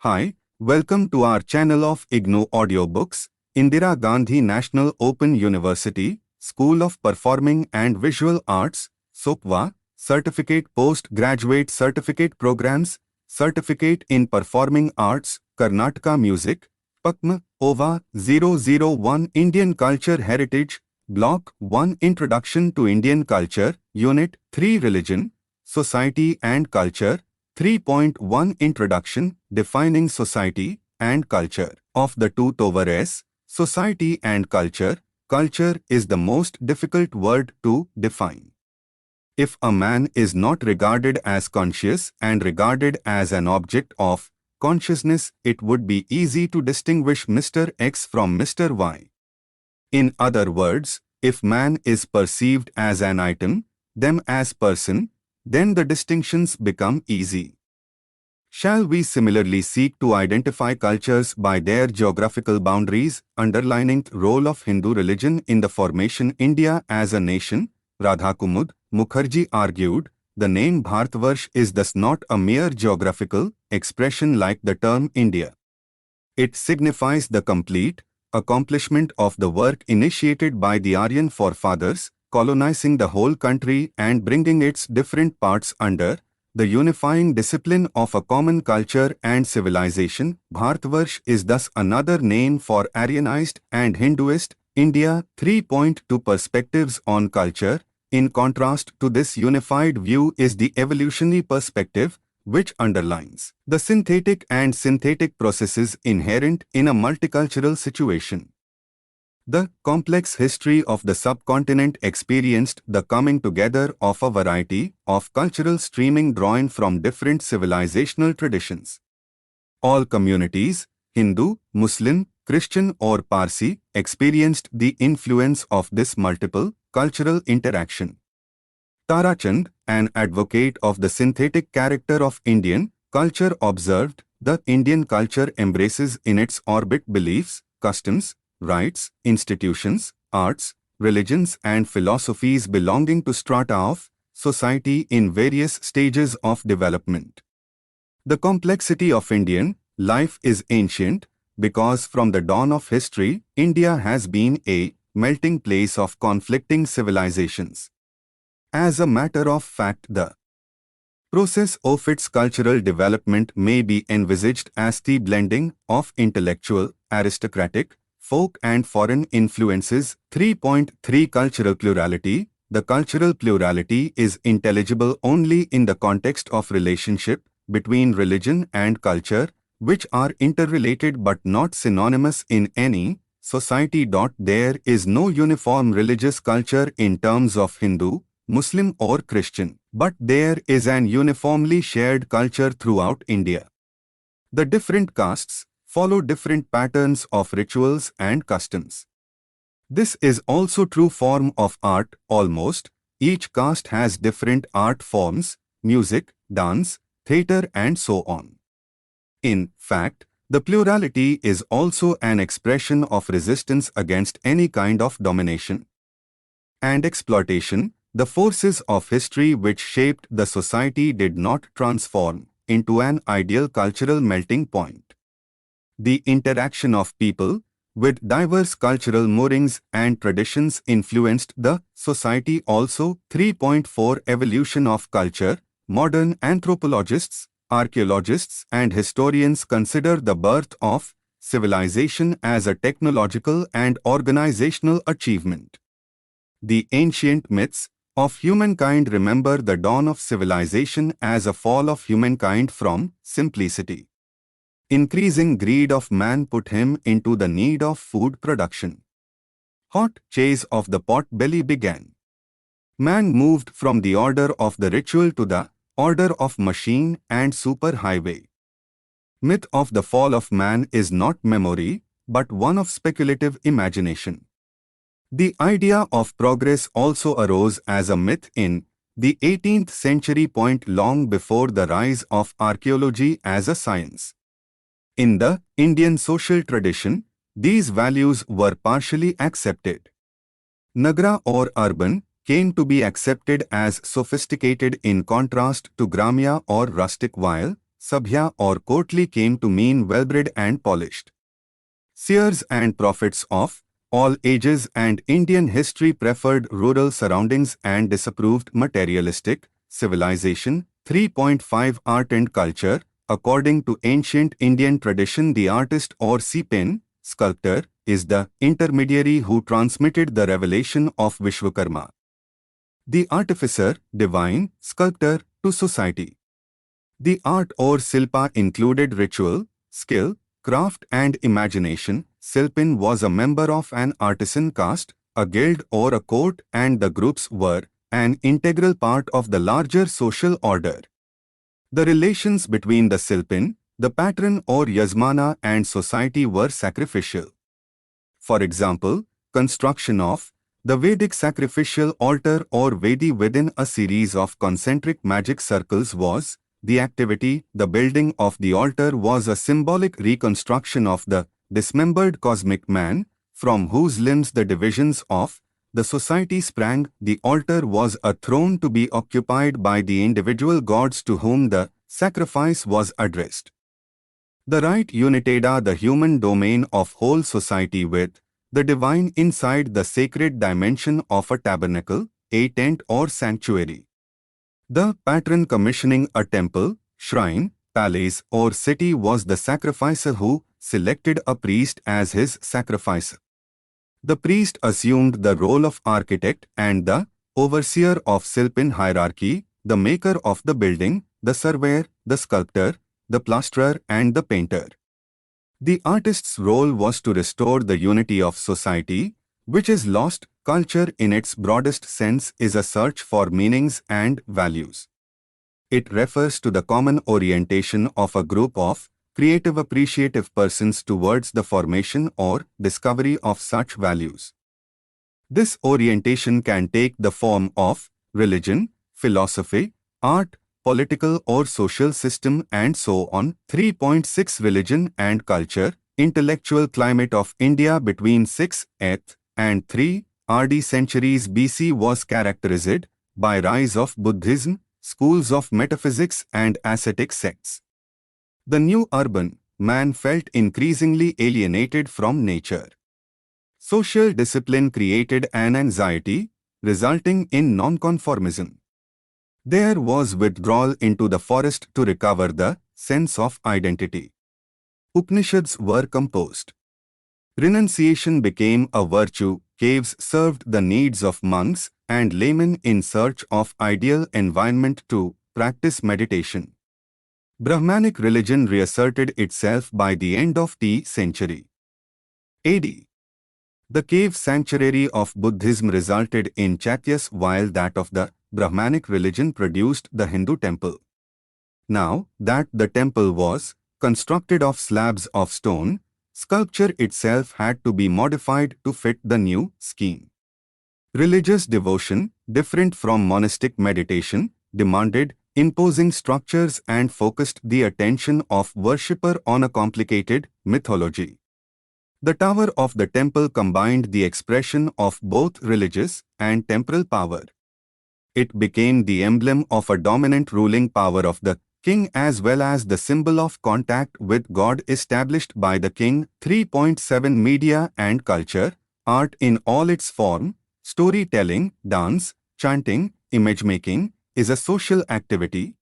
Hi, welcome to our channel of IGNOU Audiobooks, Indira Gandhi National Open University, School of Performing and Visual Arts, SOPVA, Certificate Postgraduate Certificate Programs, Certificate in Performing Arts, Karnataka Music, CPAKM, OVA 001 Indian Culture Heritage, Block-1 Introduction to Indian Culture, Unit-3 Religion, Society and Culture, 3.1 Introduction, Defining Society and Culture. Of the two Tovares, society and culture, culture is the most difficult word to define. If a man is not regarded as conscious and regarded as an object of consciousness, it would be easy to distinguish Mr. X from Mr. Y. In other words, if man is perceived as an item, them as person, then the distinctions become easy. Shall we similarly seek to identify cultures by their geographical boundaries, underlining the role of Hindu religion in the formation India as a nation? Radhakumud Mukherjee argued, the name Bharatvarsh is thus not a mere geographical expression like the term India. It signifies the complete accomplishment of the work initiated by the Aryan forefathers, colonizing the whole country and bringing its different parts under the unifying discipline of a common culture and civilization. Bharatvarsh is thus another name for Aryanized and Hinduist India. 3.2 Perspectives on culture. In contrast to this unified view is the evolutionary perspective, which underlines the synthetic and synthetic processes inherent in a multicultural situation. The complex history of the subcontinent experienced the coming together of a variety of cultural streaming drawn from different civilizational traditions. All communities, Hindu, Muslim, Christian or Parsi, experienced the influence of this multiple cultural interaction. Tarachand, an advocate of the synthetic character of Indian culture, observed, the Indian culture embraces in its orbit beliefs, customs, rites, institutions, arts, religions and philosophies belonging to strata of society in various stages of development. The complexity of Indian life is ancient because from the dawn of history, India has been a melting place of conflicting civilizations. As a matter of fact, the process of its cultural development may be envisaged as the blending of intellectual, aristocratic, folk and foreign influences. 3.3 Cultural plurality. The cultural plurality is intelligible only in the context of relationship between religion and culture, which are interrelated but not synonymous in any society. There is no uniform religious culture in terms of Hindu, Muslim or Christian, but there is an uniformly shared culture throughout India. The different castes follow different patterns of rituals and customs. This is also true form of art. Almost each caste has different art forms, music, dance, theatre and so on. In fact, the plurality is also an expression of resistance against any kind of domination and exploitation. The forces of history which shaped the society did not transform into an ideal cultural melting point. The interaction of people with diverse cultural moorings and traditions influenced the society also. 3.4 Evolution of culture. Modern anthropologists, archaeologists and historians consider the birth of civilization as a technological and organizational achievement. The ancient myths of humankind remember the dawn of civilization as a fall of humankind from simplicity. Increasing greed of man put him into the need of food production. Hot chase of the pot belly began. Man moved from the order of the ritual to the order of machine and superhighway. Myth of the fall of man is not memory, but one of speculative imagination. The idea of progress also arose as a myth in the 18th century, long before the rise of archaeology as a science. In the Indian social tradition, these values were partially accepted. Nagara or urban came to be accepted as sophisticated in contrast to Gramya or rustic, while sabhya or courtly came to mean well-bred and polished. Seers and prophets of all ages and Indian history preferred rural surroundings and disapproved materialistic civilization. 3.5 Art and culture. According to ancient Indian tradition, the artist or CPAKM, sculptor, is the intermediary who transmitted the revelation of Vishwakarma, the artificer, divine, sculptor, to society. The art or silpa included ritual, skill, craft and imagination. Silpin was a member of an artisan caste, a guild or a court, and the groups were an integral part of the larger social order. The relations between the Silpin, the patron or Yajmana, and society were sacrificial. For example, construction of the Vedic sacrificial altar or Vedi within a series of concentric magic circles was the activity. The building of the altar was a symbolic reconstruction of the dismembered cosmic man, from whose limbs the divisions of the society sprang. The altar was a throne to be occupied by the individual gods to whom the sacrifice was addressed. The right united the human domain of whole society with the divine inside the sacred dimension of a tabernacle, a tent or sanctuary. The patron commissioning a temple, shrine, palace or city was the sacrificer who selected a priest as his sacrificer. The priest assumed the role of architect and the overseer of Silpin hierarchy, the maker of the building, the surveyor, the sculptor, the plasterer and the painter. The artist's role was to restore the unity of society, which is lost. Culture in its broadest sense is a search for meanings and values. It refers to the common orientation of a group of creative appreciative persons towards the formation or discovery of such values. This orientation can take the form of religion, philosophy, art, political or social system and so on. 3.6 Religion and culture. Intellectual climate of India between 6th and 3rd centuries BC was characterized by rise of Buddhism, schools of metaphysics and ascetic sects. The new urban man felt increasingly alienated from nature. Social discipline created an anxiety, resulting in nonconformism. There was withdrawal into the forest to recover the sense of identity. Upanishads were composed. Renunciation became a virtue. Caves served the needs of monks and laymen in search of ideal environment to practice meditation. Brahmanic religion reasserted itself by the end of the century AD. The cave sanctuary of Buddhism resulted in Chaityas while that of the Brahmanic religion produced the Hindu temple. Now that the temple was constructed of slabs of stone, sculpture itself had to be modified to fit the new scheme. Religious devotion, different from monastic meditation, demanded imposing structures and focused the attention of worshipper on a complicated mythology. The tower of the temple combined the expression of both religious and temporal power. It became the emblem of a dominant ruling power of the king as well as the symbol of contact with God established by the king. 3.7 Media and culture. Art in all its form, storytelling, dance, chanting, image-making, is a social activity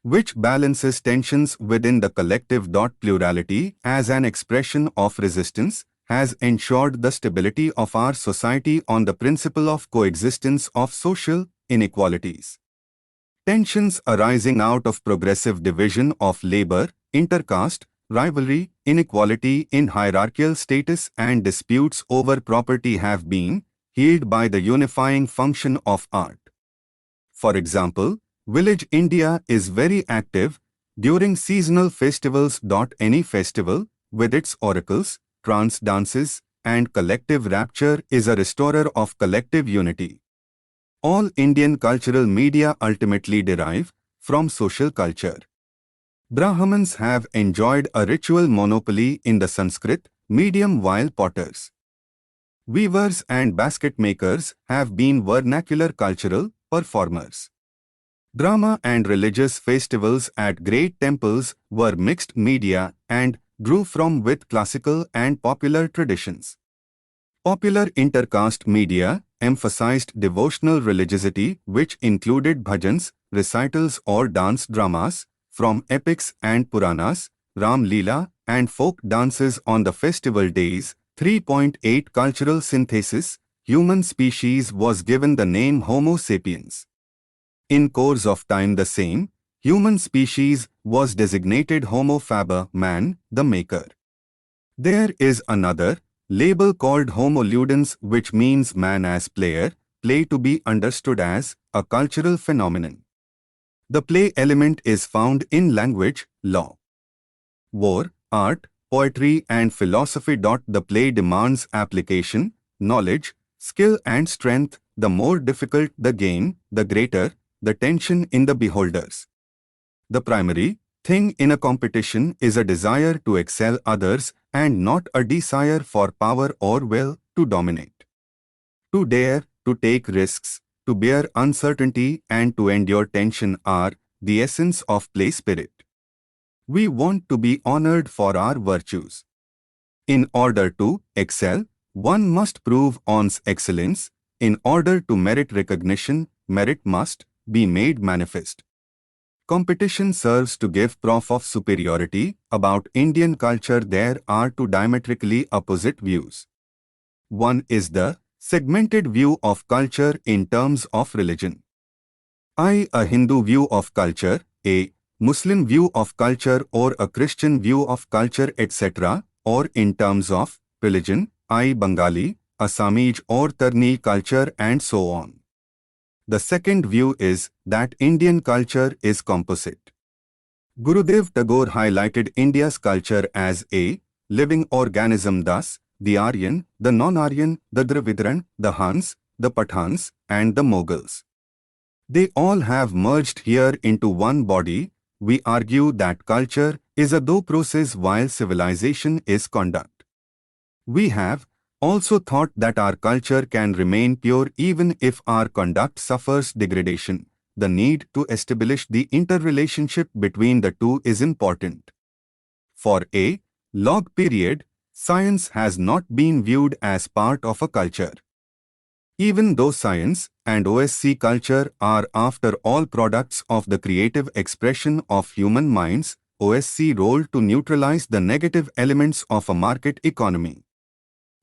which balances tensions within the collective. Plurality as an expression of resistance has ensured the stability of our society on the principle of coexistence of social inequalities. Tensions arising out of progressive division of labor, intercaste, rivalry, inequality in hierarchical status and disputes over property have been healed by the unifying function of art. For example, Village India is very active during seasonal festivals. Any festival, with its oracles, trance dances, and collective rapture is a restorer of collective unity. All Indian cultural media ultimately derive from social culture. Brahmins have enjoyed a ritual monopoly in the Sanskrit medium while potters, weavers and basket makers have been vernacular cultural performers. Drama and religious festivals at great temples were mixed media and drew from with classical and popular traditions. Popular intercaste media emphasized devotional religiosity, which included bhajans, recitals or dance dramas from epics and Puranas, Ram Leela, and folk dances on the festival days. 3.8 Cultural synthesis. Human species was given the name Homo sapiens. In course of time the same, human species was designated Homo faber, man, the maker. There is another label called Homo ludens, which means man as player, play to be understood as a cultural phenomenon. The play element is found in language, law, war, art, poetry and philosophy. The play demands application, knowledge, skill and strength. The more difficult the game, the greater the tension in the beholders. The primary thing in a competition is a desire to excel others and not a desire for power or will to dominate. To dare, to take risks, to bear uncertainty and to endure tension are the essence of play spirit. We want to be honored for our virtues. In order to excel, one must prove one's excellence. In order to merit recognition, merit must be made manifest. Competition serves to give proof of superiority. About Indian culture there are two diametrically opposite views. One is the segmented view of culture in terms of religion. A Hindu view of culture, a Muslim view of culture or a Christian view of culture etc. or in terms of religion, Bengali, Assamese or Tarni culture and so on. The second view is that Indian culture is composite. Gurudev Tagore highlighted India's culture as a living organism, thus the Aryan, the non-Aryan, the Dravidian, the Hans, the Pathans, and the Mughals. They all have merged here into one body. We argue that culture is a thought process while civilization is conduct. We have also thought that our culture can remain pure even if our conduct suffers degradation. The need to establish the interrelationship between the two is important. For a long period, science has not been viewed as part of a culture. Even though science and OSC culture are after all products of the creative expression of human minds, OSC role to neutralize the negative elements of a market economy.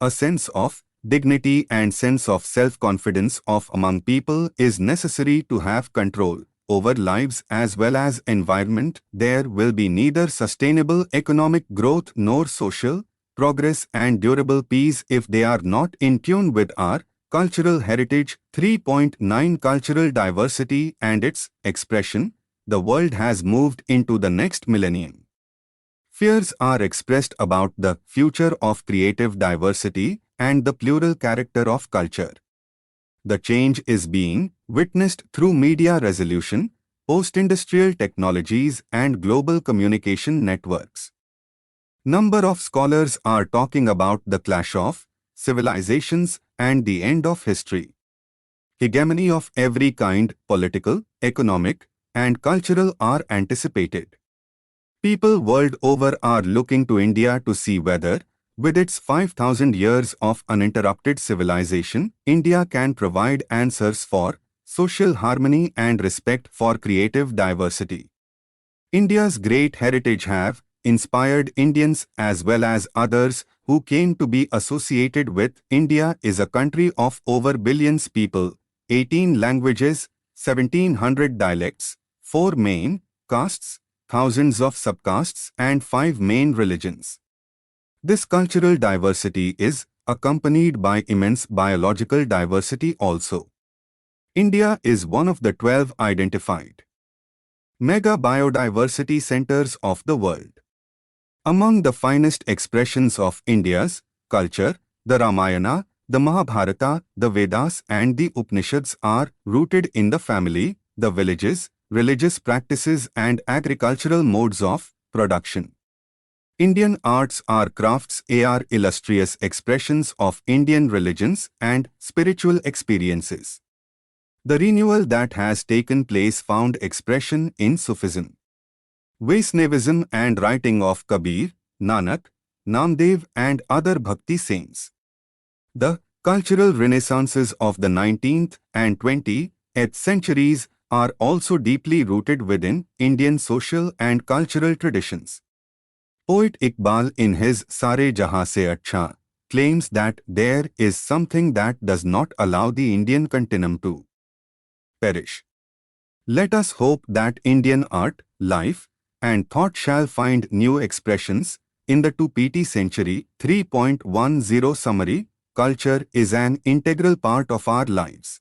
A sense of dignity and sense of self-confidence of among people is necessary to have control over lives as well as environment. There will be neither sustainable economic growth nor social progress and durable peace if they are not in tune with our cultural heritage. 3.9 Cultural diversity and its expression. The world has moved into the next millennium. Fears are expressed about the future of creative diversity and the plural character of culture. The change is being witnessed through media resolution, post-industrial technologies and global communication networks. Number of scholars are talking about the clash of civilizations and the end of history. Hegemony of every kind, political, economic, and cultural are anticipated. People world over are looking to India to see whether, with its 5,000 years of uninterrupted civilization, India can provide answers for social harmony and respect for creative diversity. India's great heritage have inspired Indians as well as others who came to be associated with. India is a country of over billions people, 18 languages, 1,700 dialects, 4 main castes, thousands of subcastes and 5 main religions. This cultural diversity is accompanied by immense biological diversity also. India is one of the 12 identified mega biodiversity centers of the world. Among the finest expressions of India's culture, the Ramayana, the Mahabharata, the Vedas and the Upanishads are rooted in the family, the villages, religious practices and agricultural modes of production. Indian arts are crafts are illustrious expressions of Indian religions and spiritual experiences. The renewal that has taken place found expression in Sufism, Vaishnavism and writing of Kabir, Nanak, Namdev and other Bhakti saints. The cultural renaissances of the 19th and 20th centuries are also deeply rooted within Indian social and cultural traditions. Poet Iqbal in his Sare Jahan Se Achha claims that there is something that does not allow the Indian continuum to perish. Let us hope that Indian art, life, and thought shall find new expressions in the 2pt century. 3.10 Summary: Culture is an integral part of our lives.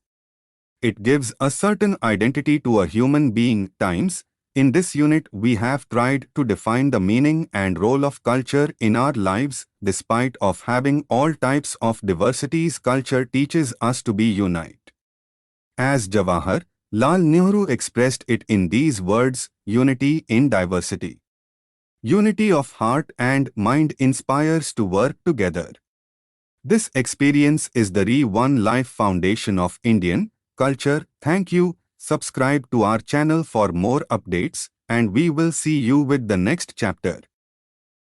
It gives a certain identity to a human being. Times. In this unit, we have tried to define the meaning and role of culture in our lives. Despite of having all types of diversities, culture teaches us to be unite. As Jawahar Lal Nehru expressed it in these words, unity in diversity. Unity of heart and mind inspires to work together. This experience is the One Life foundation of Indian culture. Thank you. Subscribe to our channel for more updates, and we will see you with the next chapter.